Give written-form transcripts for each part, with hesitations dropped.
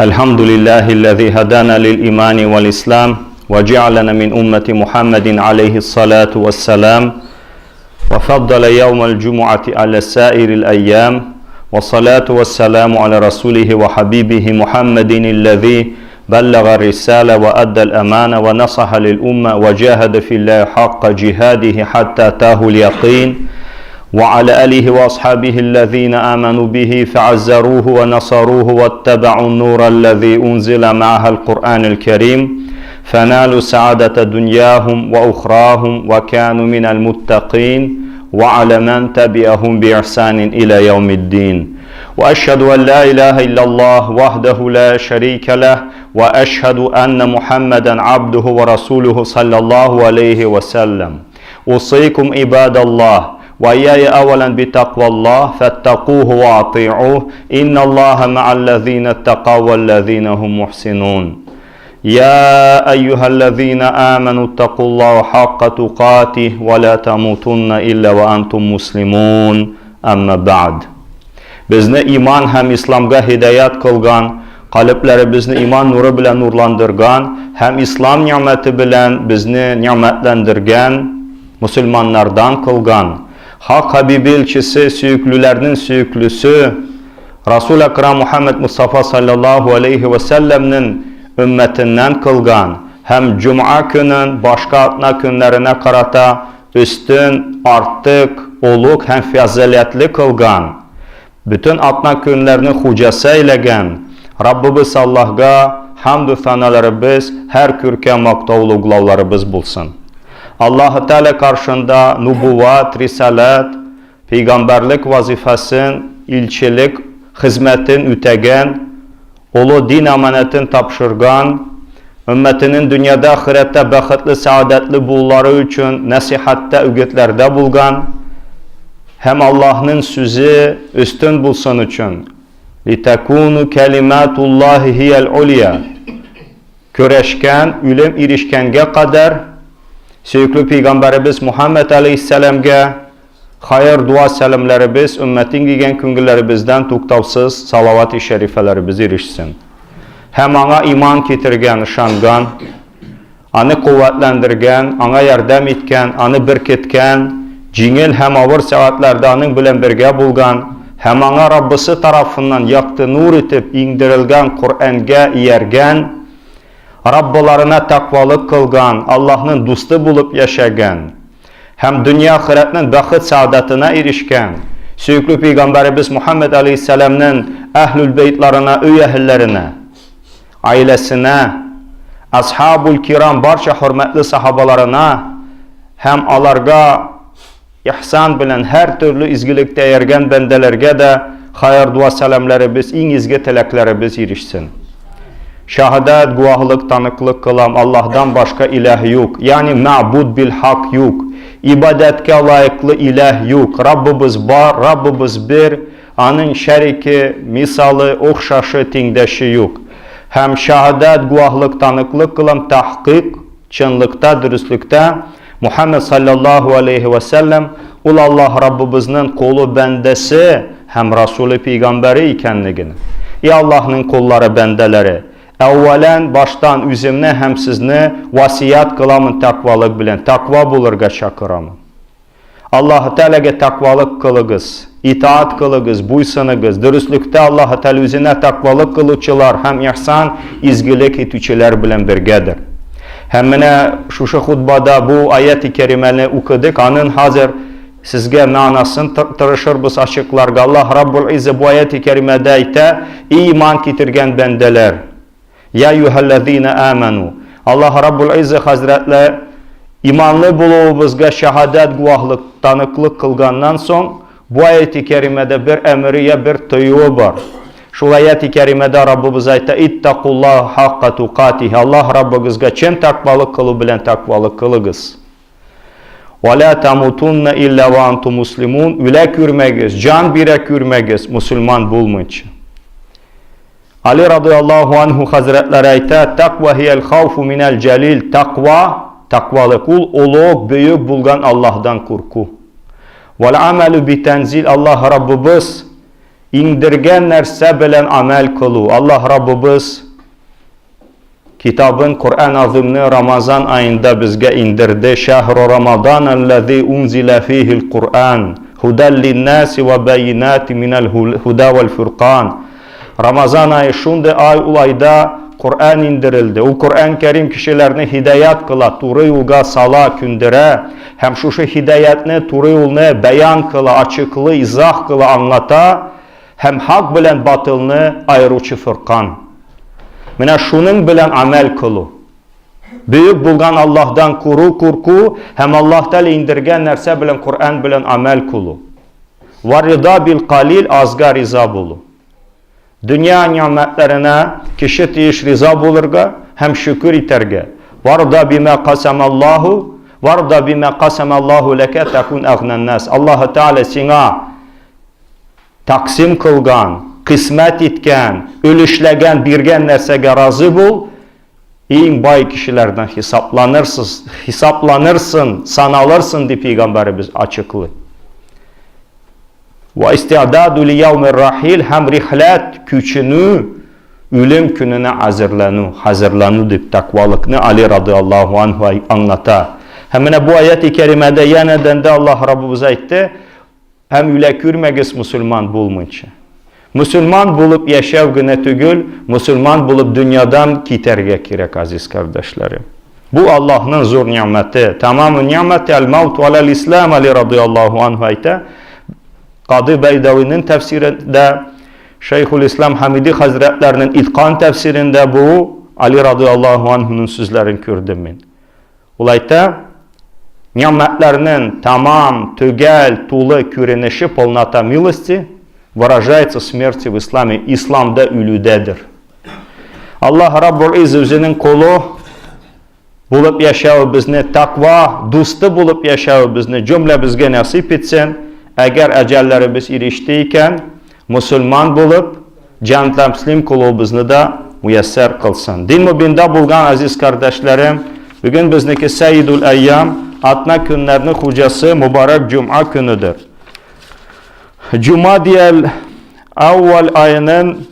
الحمد لله الذي هدانا للإيمان والإسلام وجعلنا من أمة محمد عليه الصلاة والسلام وفضل يوم الجمعة على سائر الأيام والصلاة والسلام على رسوله وحبيبه محمد الذي بلغ الرسالة وأدى الأمانة ونصح للأمة وجاهد في الله حق جهاده حتى أتاه اليقين وعلى آله وأصحابه الذين آمنوا به فعزروه ونصروه واتبعوا النور الذي أنزل معها القرآن الكريم فنالوا سعادة دنياهم وأخراهم وكانوا من المتقين وعلى من تبعهم بإحسان إلى يوم الدين وأشهد أن لا إله إلا الله وحده لا شريك له وأشهد أن محمدا عبده ورسوله صلى الله عليه وسلم أوصيكم عباد الله وإياي أولا بتقوى الله فاتقوه وأطيعوه إن الله مع الذين اتقوا والذين هم محسنون يا أيها الذين آمنوا اتقوا الله حق تقاته ولا تموتن إلا وأنتم مسلمون أما بعد Bizni iman hem İslam'a hidayet kılgan, kalplerimizni iman nuru bilen nurlandırgan, hem İslam nimeti bilen bizni nimetlendirgen Müslümanlardan kılgan. Hak Habibi elçisi, süyüklülerinin süyüklüsü, Resul-i Ekrem Muhammed Mustafa sallallahu aleyhi ve sellem'nin ümmetinden kılgan, hem Cuma günün başka atna günlerine karata üstün, artık, oluk, hem faziliyetli kılgan, bütün atna günlerini hucası eylegen, Rabbimiz Allah'a hamdü sanalarımız, her kürke maktavlu glavlarımız bulsun. Allah-u Teala karşında nübüvvet, risalet, peygamberlik vazifesin, ilçilik, hizmetin ütegen, olu din emanetin tapşırgan, ümmetinin dünyada ahirette bəxtli, saadetli bulları için nasihatte, ügütlerde bulgan, hem Allah'ın sözü üstün bulsun için litekunu kelimatullahi hiyel ulya köreşken, ülüm irişkenge kadar Süyüklü Peygamberimiz Muhammed Aleyhisselam'a hayır dua selamlarımız, ümmetin giyen küngüllerimizden tuktavsız salavat-ı şerifelerimiz erişsin. Hem ana iman getirgen, şangan, anı kuvvetlendirgen, ana yardım etken, anı birketken, cingil hem ağır saatlerde anın bilen birge bulgan, hem ana Rabbisi tarafından yaktı nur etip indirilgen Kur'an'a iyergen, Rabbalarına takvalık kılgan, Allah'ın dostu bulup yaşagan, hem dünya ahiretinin bəxt saadetine erişken, Süyüklü Peygamberimiz Muhammed Aleyhisselam'ın ehlül beytlerine, üy ehillerine, ailesine, ashab-ül kiram, barça hürmetli sahabalarına, hem alarga ihsan bilen her türlü izgilikte ergen bendelerge de hayır dua selamlarımız, en izgi tileklerimiz erişsin. Şahadet, guahlık, tanıklık kılam, Allah'tan başka ilah yok. Yani ma'bud bil hak yok. İbadetke layıklı ilah yok. Rabbimiz var, Rabbimiz bir. Anın şeriki, misalı, okşaşı, tengdeşi yok. Hem şahadet, guahlık, tanıklık kılam, tahkik, çınlıkta, dürüstlükte Muhammed sallallahu aleyhi ve sellem ul Allah Rabbimizin kolu bendesi hem Resulü Peygamberi ikenligini. Allah'ın kolları bendeleri. Evvelen baştan üzümne hem sizne vasiyat kılamın takvalık bilen. Takva bulurga şakıramın. Allah-u Teala'ya takvalık kılığız, itaat kılığız, buysanığız. Dürüstlükte Allah-u Teala üzerine takvalık kılıçılar hem ihsan, izgilik etüçüler bilen birgedir. Hemine şu hutbada bu ayet-i kerimeni okuduk. Anın hazır sizge manasını tırışırbız açıklarga. Allah Rabbul İzze bu ayet-i kerimede ayta iman getirgen bendeler. Ya eyyühellezine amenu. Allah Rabbul İzze Hazretleri imanlı buluğumuzga şehadet, guahlık, tanıklık kılgandan son bu ayet-i kerimede bir emriye bir tıyığı var. Şu ayet-i kerimede Rabbimiz ayta ittakullahu hakka tukatih. Allah Rabbimizga çen takvalık kılı bilen takvalık kılığız. Ve la tamutunna illa ve antum muslimun. Üle kürmegiz, can bire kürmegiz Müslüman bulmuş. Ali radıyallahu anhu hazretleri ayta takva hiyel havfu minel celil. Takva, takvalık uluğ büyük bulgan Allah'tan korku. Vel amelü bitenzil. Allah Rabbimiz indirgen нәрсә белән амәл кылу. Аллаһ Раббыбыз kitabın Kur'an azimini Ramazan ayında bizge indirdi. Şehru Ramazan allazi unzile fihil Kur'an huden linnâsi ve beyinâti minel huda vel furqan. Ramazan ayı şunday ay ulayda Kur'an indirildi. O Kur'an Kerim kişilerini hidayet kıla, turu yolga sala, kündire. Hem şu hidayetini, turu yolunu beyan kıla, açıklı, izah kıla, anlata. Hem hak bilen batılını ayırıcı fırkan. Менә шуның белән амәл кылу. Büyük булган Аллаһдан курку һәм Аллаһ Тәала индергән нәрсә белән Коръан белән амәл кылу. Варида бил калил азга риза булу. Дөнья ниъмәтләренә кеше тиеш риза булырга һәм шөкер итәргә. Варда бима касамаллаху варда бима касамаллаху лака такун агнан нас. Аллаһ Тәала сиңа тақсим кылган, kısmet etken, ölüşlegen, birgen nersege razı bul, en bay kişilerden hesaplanırsın, sanalırsın diye Peygamberimiz açıklı. Ve istidadu li yevmir rahil hem rihlet küçünü, ölüm gününe hazırlanu diye takvalıkını Ali radıyallahu anhu anlata. Hemen bu ayet-i kerimede yeniden de Allah Rabbimiz ayette, hem üle kürmegiz Müslüman bulmayınca. Müslüman bulup yaşavgına tügül, Müslüman bulup dünyadan kiterge kirek aziz kardeşlerim. Bu Allah'ın zor nimeti. Tamamı nimeti el-mevt ve'l-islam Ali radıyallahu anhu ayette. Kadı Beydavi'nin tefsirinde, Şeyhülislam Hamidi Hazretlerinin İtkan tefsirinde bu Ali radıyallahu anhu'nun sözlerini gördüm ben. Olayta nimetlerinin tamam, tügel, tuğlu körünüşü polnata milosti выражается смерти в исламе. İslam'da ölüdedir. Allah Rabbul İzz özünün kulu bulup yaşağı bizni, takva dostu bulup yaşağı bizni cümle bizge nasip etsin. Eğer ecellerimiz eriştiyken Müslüman bulup cennetler Müslim kulu bizni de müyesser kılsın. Din mübinde bulgan aziz kardeşlerim, bugün bizdeki Seyyidul Eyyam, atma günlerinin hocası mübarek Cuma günüdür. Cumadiyel avval ayının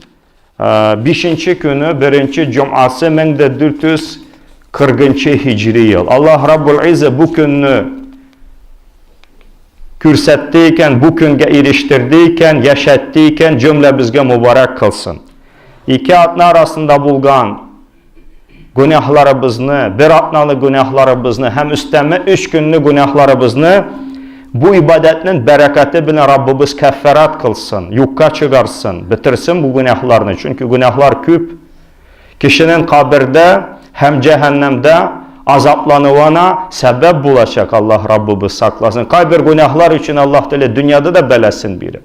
5. günü, 1. Cum'ası 1440 Hicri yıl. Allah Rabbul İzze bu günü kürsettiyken, bu günge eriştirdiyken, yaşattıyken cümle bizge mübarek kılsın. İki atna arasında bulgan günahlarımızını, bir atnalı günahlarımızını, hem üsteme 3 günlük günahlarımızını bu ibadetinin bereketi bile Rabbimiz keffarat kılsın, yukka çıkarsın, bitirsin bu günahlarını. Çünkü günahlar küp. Kişinin kabirde hem cehennemde azaplanıvana sebep bulacak. Allah Rabbimiz saklasın. Kabir günahlar için Allah Teala dünyada da belesin biri.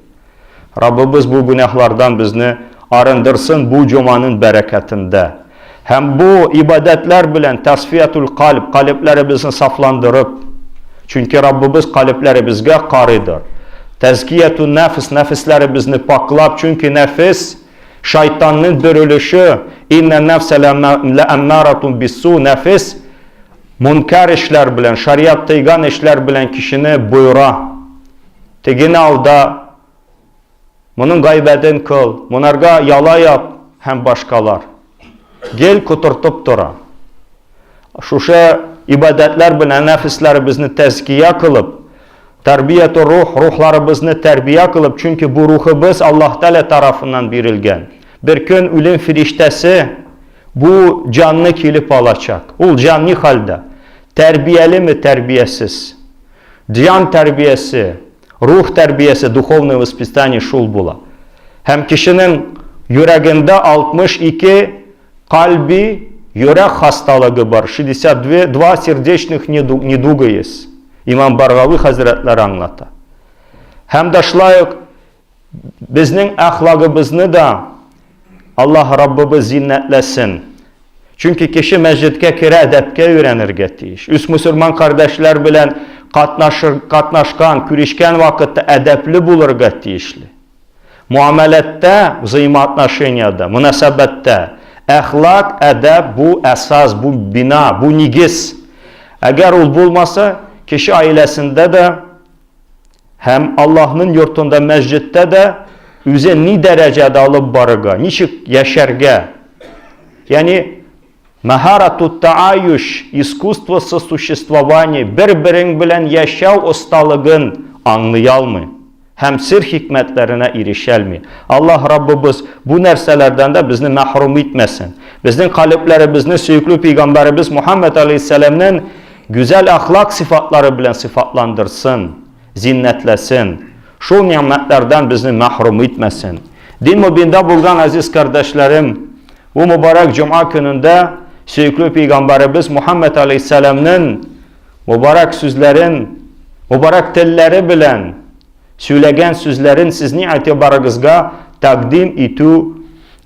Rabbimiz bu günahlardan bizni arındırsın bu cumanın bereketinde. Hem bu ibadetler bilen tasfiyatul kalp, kalplerimizi saflandırıp, çünkü Rabbimiz kalplerimizge qarıdır. Tezkiyetun nefis, nefislerimizni paklap, çünkü nefis şeytanın bürülüşü. İnne nefse le'emmâratun bissu, nefis munkar işler bilen, şariat tıygan işler bilen kişini buyura. Tegini alda, bunun gaybedin kıl, bunlarga yala yap, hem başkalar. Gel kuturtup dura. Şuşa ibadetler bilen nefislerimizni tezkiye kılıp, terbiyet-i ruhlarımızı terbiye kılıp, çünkü bu ruhumuz Allah Teala tarafından verilgen. Bir gün ölüm firiştesi bu canını kilip alacak. O canlı halde. Terbiyeli mi terbiyesiz? Can terbiyesi, ruh terbiyesi, duhovne vоспитание şul bula. Hem kişinin yüreğinde 62 kalbi yürek hastalığı var. 62 сердечных недуга есть. İmam Bargavi Hazretleri anlatır. Hem de şlayık bizning ahlakımızı da Allah Rabbimiz zinnetlesin. Çünkü kişi mescidke kire edepke öğrenirge deyiş. Üst Müslüman kardeşler bilen katnaşkan, kürüşken vakitte edepli bulurga deyişli. Muamelette, zıymatnaşınyada, münasebette, ahlak, edep bu esas, bu bina, bu nigiz. Eğer ol bulmasa, kişi ailesinde de, hem Allah'ın yurtunda, mescitte de üze ni derecede alıp barıga, nişik yaşarga. Yani maharatut ta'ayuş, искусство сосуществования, bir-birin bilen yaşav ustalığın anlayal mı? Hem sır hikmetlerine erişel mi? Allah Rabbimiz bu nerselerden de bizni mahrum etmesin. Bizden kalplerimizni süyüklü Peygamberimiz Muhammed Aleyhisselam'ın güzel ahlak sıfatları bilen sıfatlandırsın, zinnetlesin. Şu nimetlerden bizni mahrum etmesin. Din mübinde bulgan aziz kardeşlerim, bu mübarek Cuma gününde süyüklü Peygamberimiz Muhammed Aleyhisselam'ın mübarek sözlerin, mübarek telleri bilen söylegen sözlerin sizin itibarınızga takdim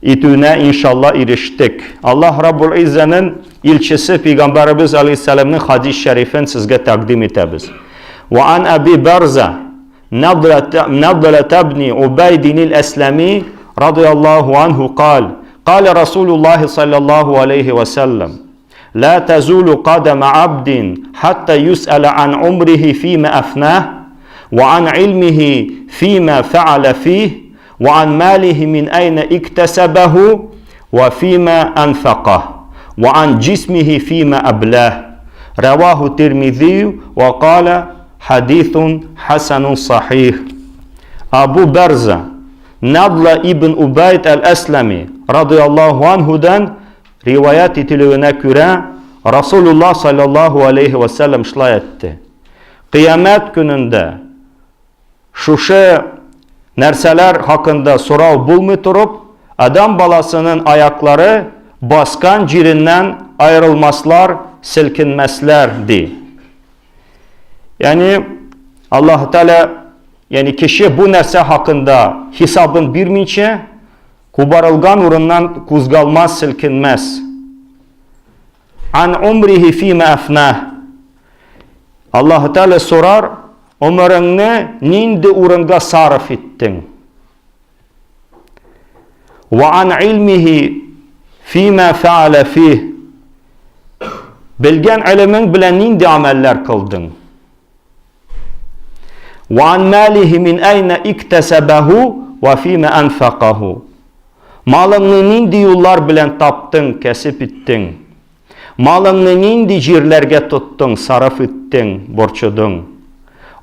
etüne inşallah eriştik. Allah Rabbul İzze'nin ilçesi Peygamberimiz Aleyhisselam'ın hadis-i şerifini sizge takdim etemiz. Ve an Abi Barza Nadlat ibn Ubaydin el-Eslami radıyallahu anhu kal قال رسول الله صلى الله عليه وسلم لا تزول قدم عبد حتى يسأل عن عمره فيما أفناه وعن علمه فيما فعل فيه وعن ماله من أين اكتسبه وفيما أنفقه وعن جسمه فيما أبلاه رواه الترمذي وقال حديث حسن صحيح. Abu Barza Nadla ibn Ubayd el-Eslami radıyallahu anhudan rivayet edildiğine göre Resulullah sallallahu aleyhi ve sellem şöyle etti. Kıyamet gününde şu nerseler hakkında sorav bulmay turup adam balasının ayakları baskan cirinden ayrılmazlar, silkinmezlerdi. Yani Allah Teala yani kişi bu nerse hakkında hesabın birminçe kubarılgan urundan kuzgalmaz, silkinmez. An umrihi fîme efnâh. Allah Teala sorar, ömrünü nindi urunga sarf ettin? Ve an ilmihi fîme feale fîh. Bilgen ilimin bilen nindi ameller kıldın? Ve an mâlihi min eyne iktesebehu ve fîme enfakahu. Malını nindi yollar bilen taptın, kesip ettin? Malını nindi cirlerge tuttun, sarf ettin, borçudun?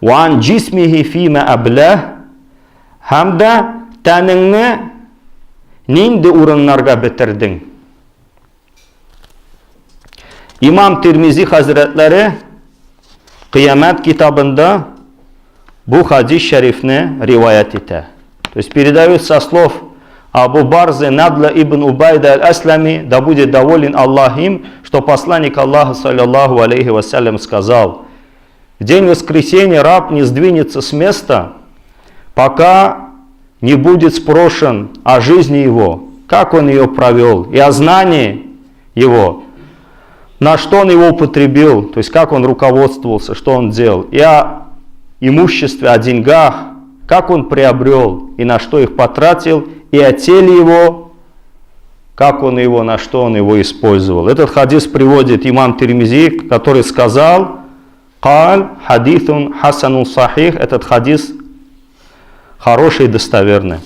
Ve an cismihi fîme ableh. Hem de tenini nindi urunlarga bitirdin? İmam Tirmizi Hazretleri Kıyamet kitabında bu hadis şerifni rivayet ete. То есть передают со слов Абу Барзы Надла ибн Убайда аль-Аслами, да будет доволен Аллах им, что посланник Аллаха саллаллаху алейхи вассалям сказал: в день воскресения раб не сдвинется с места, пока не будет спрошен о жизни его, как он ее провел, и о знании его, на что он его употребил, то есть как он руководствовался, что он делал, и о имуществе, о деньгах, как он приобрел и на что их потратил, и о теле его, как он его, на что он его использовал. Этот хадис приводит имам Тирмизи, который сказал: «Каль хадithun хасанун сахих». Этот хадис хороший и достоверный.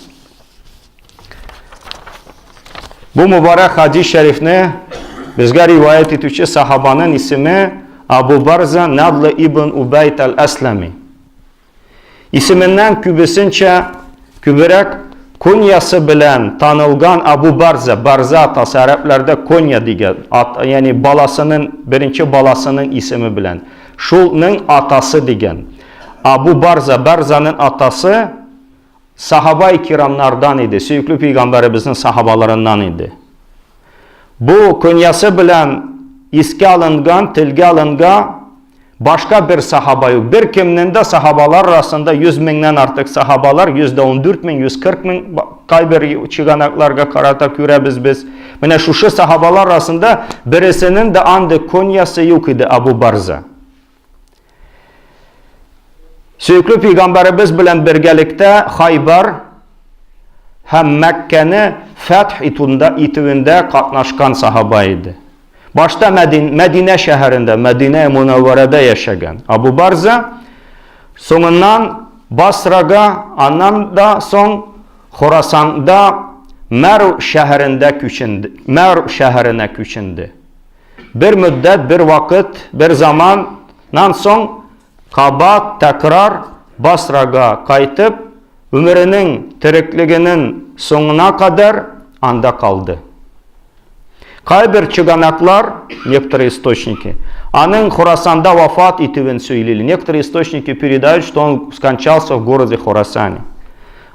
Bu mübarek hadis şerifne bizga rivayet etuvchi sahabaning ismi Abu Barza Nadla ibn Ubayd al-Aslami. İsminden kübürek kunyası bilen tanılgan Abu Barza, Barza atası Araplarda Konya diye, yani birinci balasının ismi bilen. Şunun atası diyen. Abu Barza, Barza'nın atası sahaba-i kiramlardan idi. Süyüklü Peygamberimizin sahabalarından idi. Bu kunyası bilen iske alıngan, tilge alıngan başka bir sahaba yok. Bir kiminin de sahabalar arasında 100 binden artık sahabalar, %14 bin, 140 bin kaybir çıganaklarga karata göremiz biz. Mine şu sahabalar arasında birisinin de andı kunyası yok idi Abu Barza. Süyüklü Peygamberimiz bilen birgelikte Haybar hem Mekke'ni feth itüğünde katnaşkan sahabaydı. Başta Medine şehrinde, Medine-i Munavvare'de yaşayan Abu Barza, sonundan Basra'ga, andan da son Xorasanda Merv şəhərinə köçündü. Bir müddət, bir vakit, bir zamandan son Qabat tekrar Basraga qayıtıp ömrünün tirikliginin sonuna kadar anda kaldı. Kaybir çıganaklar, некоторые источники, onun Хорасанда вафат ettiğini söyledi. Некоторые источники передают, что он скончался в городе Хорасане.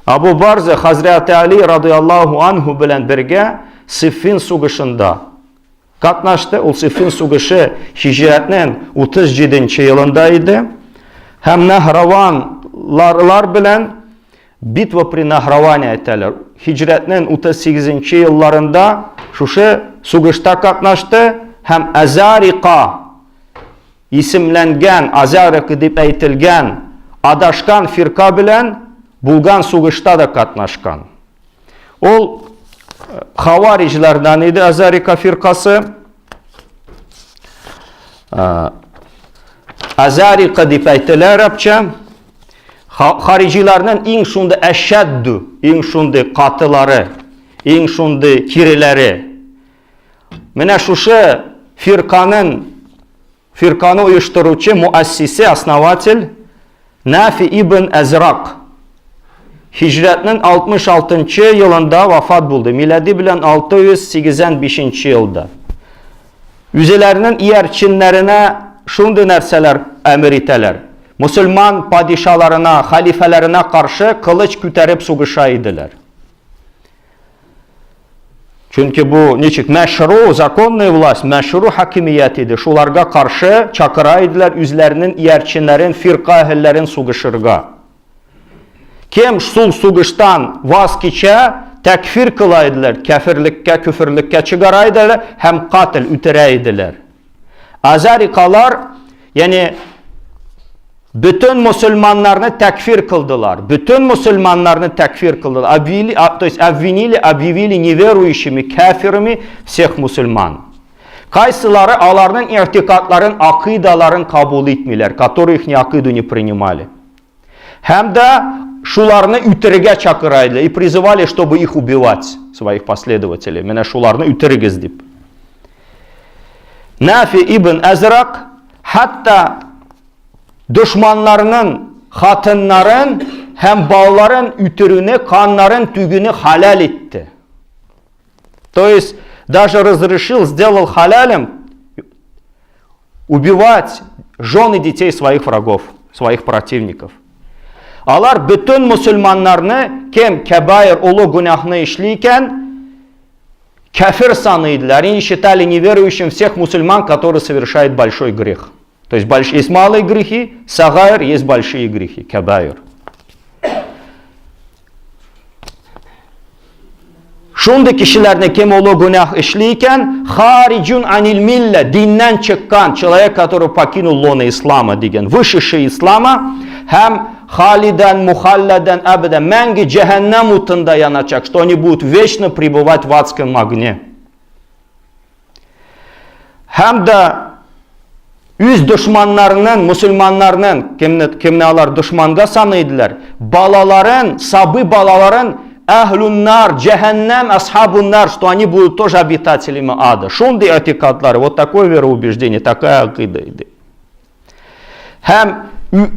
Abu Barza Hazreti Ali radıyallahu anhu bilen birge Siffin sugışında katnaştı. O Siffin sugışı hicretinin 37. yılındaydı. Hem Nahravanlar bilen bitva pri Nahravani ettiler. Hicretinin 38. yıllarında şuşu sugışta katnaştı. Hem Azarika isimlengen, Azarika dip eytilgen adaşkan firka bilen Bulgan sugışta da katnaşkan. Ol Havaricilerden idi Azarika firkası. Azarika dip eytiler Arapça. Haricilerinin en şunda eşeddu, en şunda katıları, en şunda kirileri. Mene şuşu firkanı uyuşturucu muassisi, основатель Nafi ibn Ezrak. Hicretinin 66. yılında vafat buldu. Miladi bilen 685. yılda. Yüzelerinin iyerçinlerine şundu nerseler emir iteler. Müslüman padişahlarına, halifelerine karşı kılıç küterip suguşaydılar. Çünkü bu niçik meşru, zakonlu vlast, meşru hakimiyet idi. Şularga karşı çakıraydılar üzlerinin iyerçinlerin, firka ehillerin suguşırga. Kim sul suguştan vazgeçe tekfir kılaydılar, kafirlikke, küfürlikke çıgaraydılar, hem katil ütereydiler. Azarikalar yani bütün Müslümanlarını tekfir kıldılar. Bütün Müslümanlarını tekfir kıldılar. Объявили неверующими, kafirimi всех Müslüman. Kaysıları alarının irtikatların, akidaların kabul etmiyorlar. Которые их акиду не принимали. Hem de şularını üterige çakıraydılar. И призывали, чтобы их убивать, своих последователей. Mene şularını üterigiz deyip. Nafi ibn Ezrak hatta düşmanlarının, hatınların hem bağların ütürünü, kanların tügünü halal etti. То есть даже разрешил, сделал халялем убивать жен и детей своих врагов, своих противников. Alar bütün Müslümanlarını kim kebair ulu günahını işliyken kafir sanıydılar. Они считали неверующим всех мусульман, которые совершают большой грех. То есть есть малые грехи, сагайр, есть большие грехи, кабайр. Şunda kişilerine kim olu günah işliyken харичун анил милля, dinden çıkan человек, который покинул лоно ислама деген, вышедший ислама, hem халиден, мухалладен, абеден, mengi cehennem utunda yanacak, что они будут вечно пребывать в адском огне. Hem de yüz düşmanlarının, Müslümanlarının, kimne alar düşmanga sanıydılar, balaların, sabı balaların, эhlуннар, cehennem, асхабуннар, что они будут тоже обитателями ада. Шунды атикатлары, вот такое вероубеждение, такая акида idi. Hem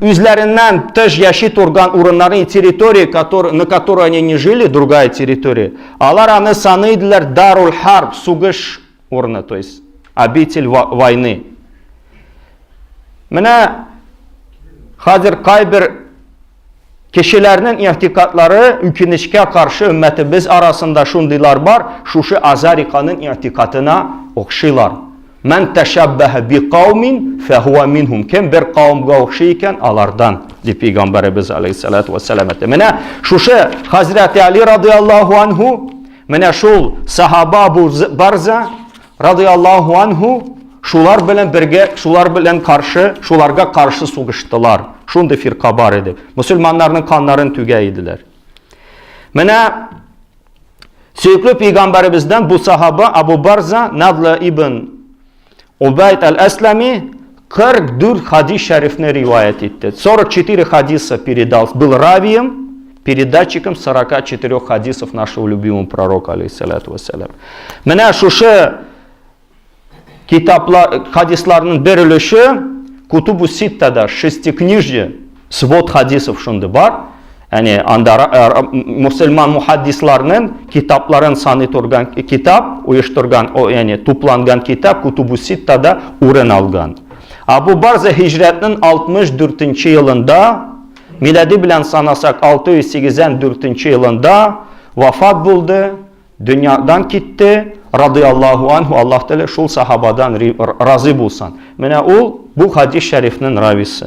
üzlerinden тыж yaşit урынların территории, на которой они не жили, другая территория, алар аны санıydılar Дарул Харб, сугыш урны, то есть обитель войны. Mene hazır kaybir kişilerinin ihtikatları ükinişke karşı ümmetimiz arasında şundiler var. Şuşu Azarika'nın ihtikatına okşilar. Men teşebbehe bi kavmin fehuve minhum. Kim bir kavmga okşiyken alardan. Di Peygamberimiz aleyhissalatu vesselam etti. Mene şuşu Hazreti Ali radıyallahu anhu, mene şul sahaba Abu Barza radıyallahu anhu, şular bilen birge, şular bilen karşı, şularga karşı suguştular. Şunda firka bar idi. Müslümanların kanlarını tügeydiler. Mene süykü Peygamberimizden bu sahaba Abu Barza Nadla ibn Ubayd el-Eslami 44 hadis şerifini rivayet etti. 44 hadisa передал. Был равием передатчиком 44 хадисов нашего любимого пророка, алейхиссалату вассалям. Менә шушы хадисларның берилиши Кутубу Ситтада, шестикнижье, свод хадисов шунда бар. Yani Müslüman muhaddislarının kitapların sanı turgan kitap, uyuşturgan, yani toplangan kitap Kutubu Sitta'da uğran algan. Abu Barza hicretinin 64. yılında, miladi bilen sanasak 684. yılında vafat buldu, dünyadan gitti. Radıyallahu anhu, Allah Teala şul sahabadan razı bulsan. Mene bu hadis şerifinin ravisi.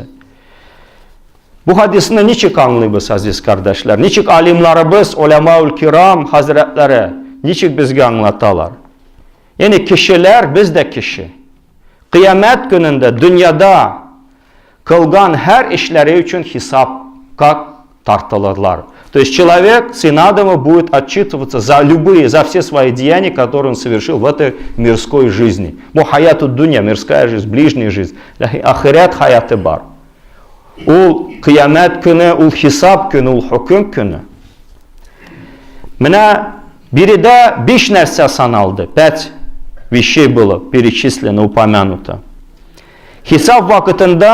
Bu hadisini niçik anlayız aziz kardeşler? Niçik alimlarımız, ulema-ül kiram hazretleri, niçik bizge anlatalar? Yani kişiler, biz de kişi. Kıyamet gününde dünyada kılgan her işleri için hesapka tartılırlar. То есть человек сын Адама будет отчитываться за все свои деяния, которые он совершил в этой мирской жизни. Bu hayatı dünya, мирская жизнь, ближняя жизнь. Ahiret hayatı var. Ул kıyamet günü, ул hesap günü, ул hüküm günü. Mine biri de 5 нәрсе sanaldı. 5 вещей было перечислено, упомянуто. Hesap vakitinde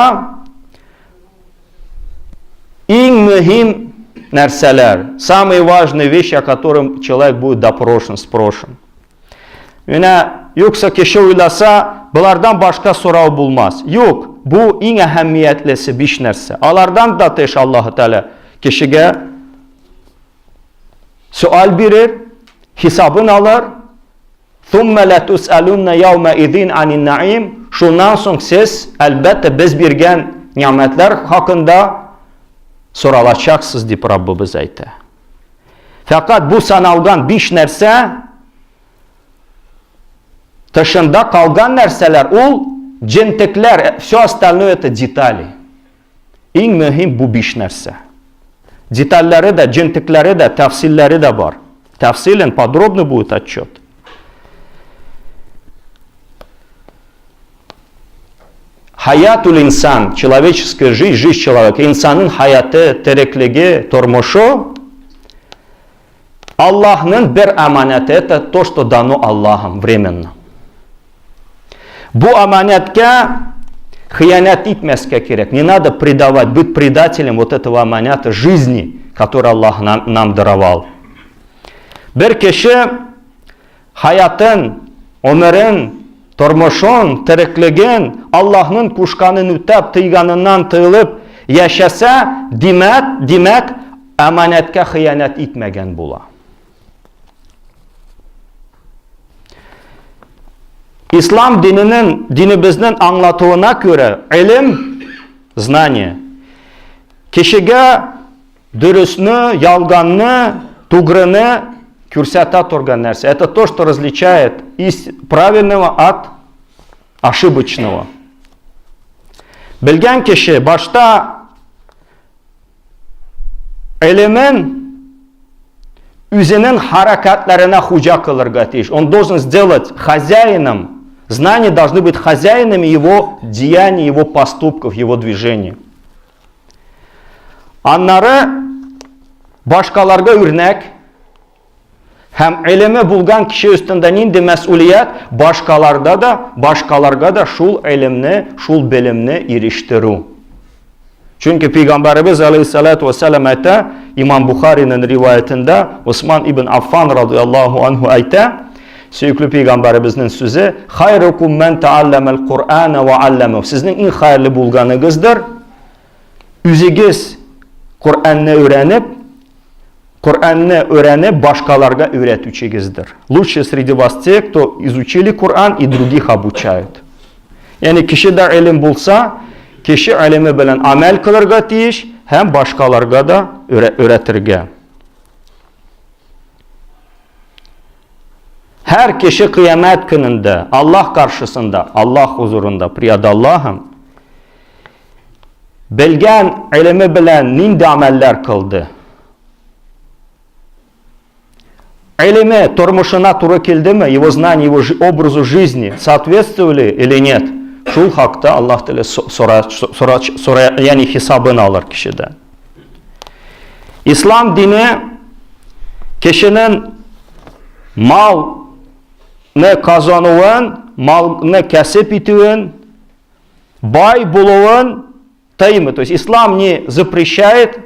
en mühim нәрселер, самые важные вещи, о которых человек будет допрошен, спрошен. Yoksa kişi uylasa, bunlardan başka soru bulmaz. Yok, bu en ehemmiyetlisi 5 нәрсе. Alardan da teş Allah-u Teala kişiye sual verir, hesabını alır. ثُمَّ لَتُسْأَلُنَّ يَوْمَ اِذِينَ عَنِ النَّعِيمِ Şundan sonra siz elbette biz birgen nimetler hakkında soralacaksınız deyip Rabbimiz aytı. Fakat bu sanalgan 5 нәрсе dışında kalgan нәрселер, ol cintikler, все остальное это детали. En mühim bu 5 нәрсе. Детальleri de, cintikleri de, tafsilleri de var. Tafsilen, подробно будет отчет. Hayatül insan, человеческая жизнь, жизнь человека, insanın hayatı, terekligi, tormuşu, Allah'ın bir emaneti, это то, что дано Allah'ım, временно. Bu emanetke хыянат etmezke gerek. Не надо предавать, быть предателем вот этого аманята жизни, который Аллах нам даровал. Bir kişi hayatın, ömrün, tormuşun, terekligin, Allah'ın kuşkanın ütep, tıyganından tığılıp yaşasa, demek emanetke hıyanet etmegen bula. İslam dinimizin anlatığına göre ilim, знание, kişiye dürüstünü, yalganını, tuğrını kürsata turgan нәрсе. Это то, что различает правильного от ошибочного. Bilgen kişi başta ilimin üzerinin harekatlarına hoca kılırga тиеш. Он должен сделать хозяином. Знания должны быть хозяинами его деяний, его поступков, его движений. Anları başkalarga örnek, hem ilimi bulgan kişi üstünde nindi mesuliyet, başkalarga da şul ilimni, şul bilimni eriştiru. Çünkü Peygamberimiz Aleyhisselatü Vesselam ayta, İmam Bukhari'nin rivayetinde Osman ibn Affan radıyallahu anhu ayta, Süyüklü Peygamberimizin sözü, "Hayrukum men taallamel Kur'an ve allamehu." Sizin en hayırlı bulganınızdır. Üzünüz Kur'an'ı öğrenip başkalarga öğretücünüzdür. Лучше среди вас те, кто изучили Kur'an и других обучают. Yani kişi de ilim bulsa, kişi ilimi bilen amel kılırga tиеш, hem başkalarga da öğretirge. Her kişi kıyamet gününde Allah karşısında, Allah huzurunda, priyad Allah'ım, bilgen ilimi bilen nindi ameller kıldı. Илими тормушына туры келді ме, его знание, его образу жизни соответствовали или нет? Шул хакта Аллах Teala yani hesabını alır kişiden. İslam dini kişinin malını kazanıvın, malını kesip итүін, бай болуын тыймы. То есть ислам не запрещает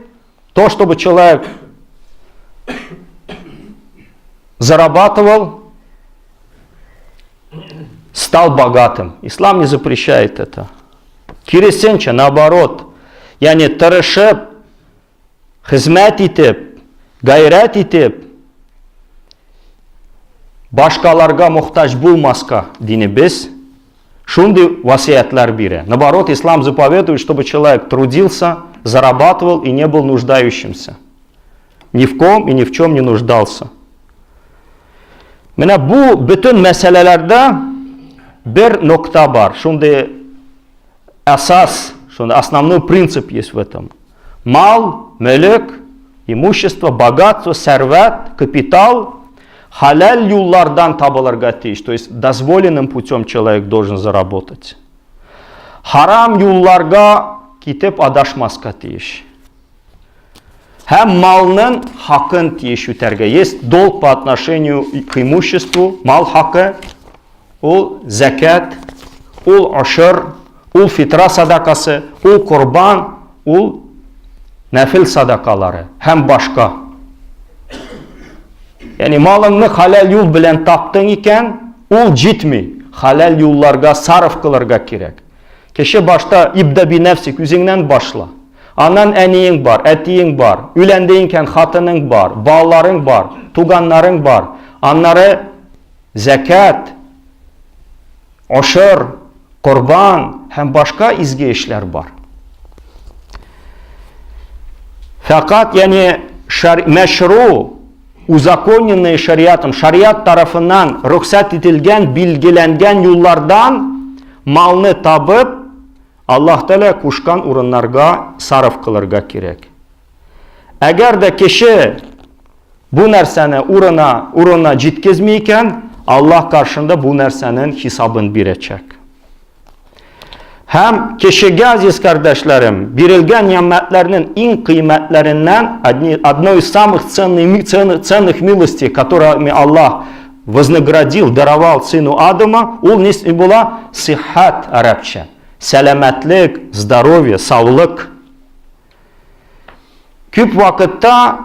то, чтобы человек зарабатывал, стал богатым. Ислам не запрещает это. Керісінше, наоборот, яғни тырышып, хизмет етіп, гайрат етіп, башкаларга мухтаж булмаска дини без шундай васиятлар бире. Наоборот, ислам заповедует, чтобы человек трудился, зарабатывал и не был нуждающимся. Ни в ком и ни в чем не нуждался. Менә бу bütün мәсьәләләрдә бер нокта бар. Шундай асас, шундай основной принцип есть в этом. Мал, мөлк, имущество, богатство, сәрвәт, капитал халяль юллардан табылырга тиеш. То есть дозволенным путем человек должен заработать. Харам юлларга китеп адашмаска тиеш. Һәм малның хакын тиеш үтәргә. Есть долг по отношению к имуществу, мал хакы, ул закат, ул ашыр, ул фитра садакасы, ул курбан, ул нәфил садакалары һәм башка. Yani malını halal yol bilen taptın iken, ул jitmi. Halal yollarga sarf kılırga kerek. Keşe başta ibda bi nefsik, üzündən başla. Anan əniyin var, ətiyin var, ülendeyinken hatının var, bağların var, tuganların var. Onları zekat, aşır, kurban, hem başka izgi işler var. Fakat yani meşru, узаконенные шариатом, шариат tarafından ruhsat etilgen, bilgilengen yollardan malını tabıp Allah Teala kuşkan urunlarga sarf kılırga kerek. Eğer de kişi bu nerseni uruna jitkizmeyken Allah karşında bu nersenin hesabını birecek. Hem kişiye aziz kardeşlerim, verilgen nimetlerinin en kıymetlerinden одной из самых ценных милостей, которыми Allah вознаградил, даровал сыну Адама, ол не была сихат арабча. Сәламәтлек, здоровье, саулык. Көп вакытта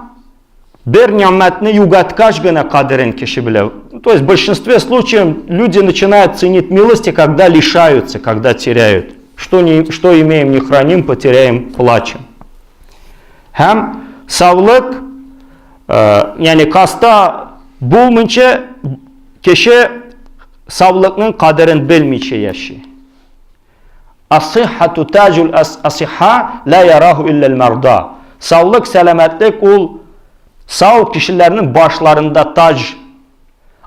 bir nimetni югаткаш гына кадерен киши биле. То есть в большинстве случаев люди начинают ценить милости, когда лишаются, когда теряют. Что имеем, не храним, потеряем, плачем. Hem sağlık, yani kasta bulmayınca kişi sağlıkның kaderini bilmeyince yaşıyor. As-sihhatu tacul as-sihha la yarahu illa'l marda. Sağlık, selametlik ol sağ kişilerin başlarında tac.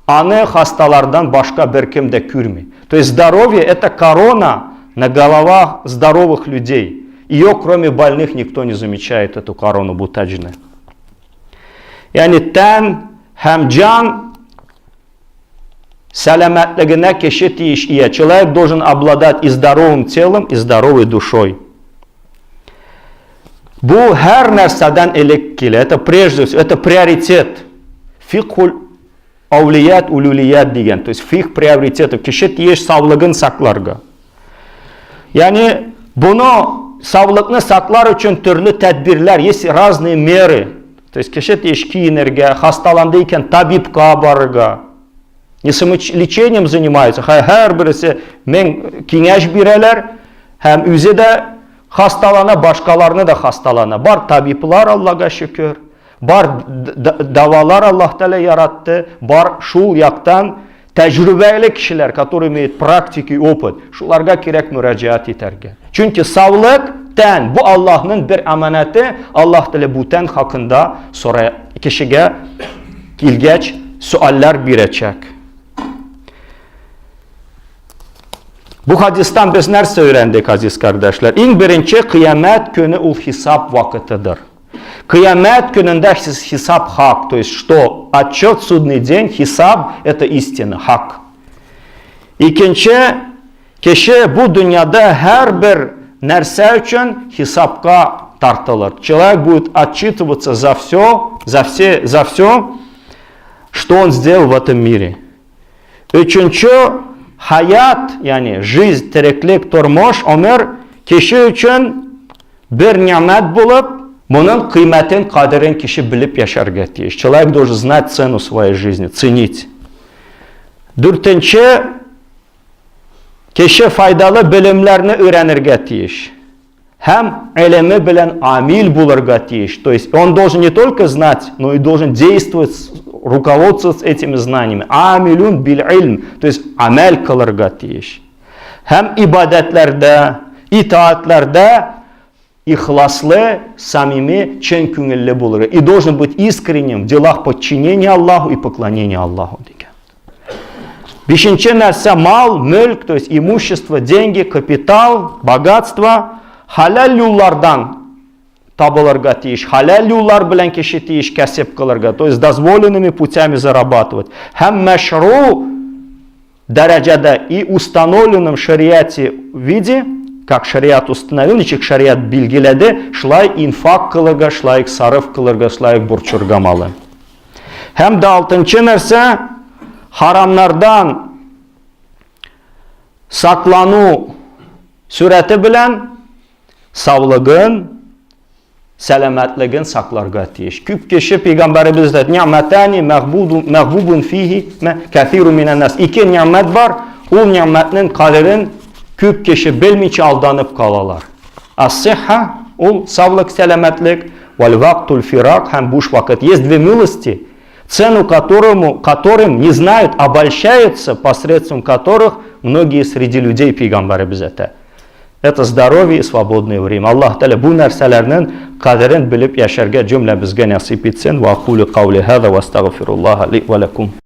Anı hastalardan başka bir kim de görmüyor. То есть здоровье это корона на головах здоровых людей. Ее, кроме больных, никто не замечает, эту корону бутаджны. Yani ten hem can сәламәтлегенә кеше тиеш ия. Человек должен обладать и здоровым телом, и здоровой душой. Бу һәр нәрсәдән элек килә. Это прежде всего, это приоритет. Фикхул аулият улулият дигән. То есть фих приоритетов. Кеше тиеш саулыгын сакларга. Yani bunu sağlıklı saklar için türlü tedbirler, есть разные меры. То есть kişi тиеш киенергә, hastalandıyken tabipka barырга. Не самолечением занимаются, her birisi men kengәш бирәләр, һәм үзе дә хасталана, başkalarını da хасталана. Бар табиплар, Аллаһка шөкер. Бар давалар Аллаһ Тәала яратты. Бар шул яктан tecrübeli kişiler, которые имеют практики, опыт. Шуларга кирәк мөрәҗәгать итәргә. Çünkü sağlık, тән, bu Allah'ın bir əmanəti. Allah Teala bu tən hakkında sonra kişiyə ilgəç suallar birəcək. Bu hadisten biz nerede öğrendik aziz kardeşler? En birinci kıyamet günü ul hesap vakıtıdır. Kıyamet gününde hesap hak. То есть что? Отчет, судный день, hesap это истина, hak. İkinci, kişi bu dünyada her bir нәрсә üçün hesapka тартылır. Человек будет отчитываться за все, что он сделал в этом мире. Üçüncü, hayat, yani жизнь, tiriklік, turmuş, ömür, kişi için bir nimet bulup, bunun kıymetin, kaderin kişi bilip yaşarga тиеш. Человек должен знать цену своей жизни, ценить. Dördüncü, kişi faydalı bilimlerini öğrenirga тиеш. Hem ilmi bilen amil bulurga тиеш. То есть он должен не только знать, но и должен действовать, руководствоваться этими знаниями. Амилун бил ilm, то есть amel kılırga тиеш. Hem ibadetlerde, itaatlerde ihlaslı, samimi, çın көңіллі bulur. И должен быть искренним в делах подчинения Аллаху и поклонения Аллаху. Бешінші нәрсе мал, мülk, то есть имущество, деньги, капитал, богатство, halal yollardan табылырга тиеш, halal yollar bilen kişi тиеш кәсіп кылырга, то есть дозволенными путями зарабатывать. Hem meşru derecede и установленном шариате виде, как шариат установил, ничек шариат bilgiledi, şlay infak kılırga, şlay sarıf kılırga, şlay burçurga malı. Hem de altıncı нәрсе, haramlardan saklanu sureti bilen sağlığın, selametliğin saklarga тиеш. Küp kişi Peygamberimiz dedi, ni'metani mağbubun fihi kathiru minen nas. İki nimet var, o nimetinin kaderin küp kişi bilmeyçe aldanıp kalalar. As-sihha, o sağlık, selametlik, vel vaktul firak, hem boş vakit. Есть две милости, цену которым не знают, обольщаются, посредством которых многие среди людей Peygamberimiz это. Это здоровье и свободное время. Аллах Теala bu нәрселернең кадерен билеп яшәргә җөмләбезгә насип итсен. Ва aqulu qawli hada wa astaghfirullah li wa lakum.